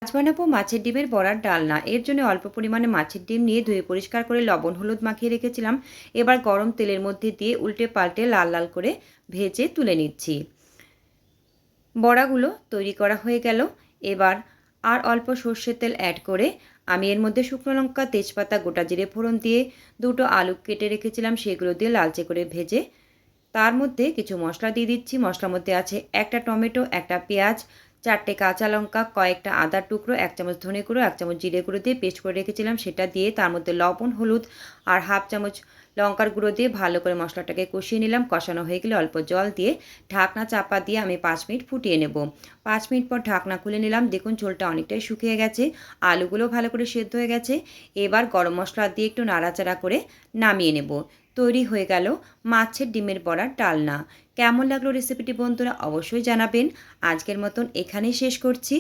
আজ বানাবো মাছের ডিমের বড়ার ডালনা। এর জন্য অল্প পরিমাণে মাছের ডিম নিয়ে ধুয়ে পরিষ্কার করে লবণ হলুদ মাখিয়ে রেখেছিলাম। এবার গরম তেলের মধ্যে দিয়ে উল্টে পাল্টে লাল লাল করে ভেজে তুলে নিচ্ছি। বড়াগুলো তৈরি করা হয়ে গেল। এবার আর অল্প সর্ষের তেল অ্যাড করে আমি এর মধ্যে শুকনো লঙ্কা তেজপাতা গোটা জিরে ফোড়ন দিয়ে দুটো আলু কেটে রেখেছিলাম সেগুলো দিয়ে লালচে করে ভেজে তার মধ্যে কিছু মশলা দিয়ে দিচ্ছি। মশলার মধ্যে আছে একটা টমেটো, একটা পেঁয়াজ, 4টে কাঁচা লঙ্কা, কয়েকটা আদার টুকরো, 1 চামচ ধনে গুঁড়ো, 1 চামচ জিরে গুঁড়ো দিয়ে পেস্ট করে রেখেছিলাম সেটা দিয়ে তার মধ্যে লবণ হলুদ আর হাফ চামচ লঙ্কার গুঁড়ো দিয়ে ভালো করে মশলাটাকে কষিয়ে নিলাম। কষানো হয়ে গেলে অল্প জল দিয়ে ঢাকনা চাপা দিয়ে আমি 5 মিনিট ফুটিয়ে নেব। 5 মিনিট পর ঢাকনা খুলে নিলাম। দেখুন ঝোলটা অনেকটাই শুকিয়ে গেছে, আলুগুলো ভালো করে সেদ্ধ হয়ে গেছে। এবার গরম মশলা দিয়ে একটু নাড়াচাড়া করে নামিয়ে নেব। তৈরি হয়ে গেল মাছের ডিমের বড়ার ডালনা। কেমন লাগলো রেসিপিটি বন্ধুরা অবশ্যই জানাবেন। আজকের মতন এখানেই শেষ করছি।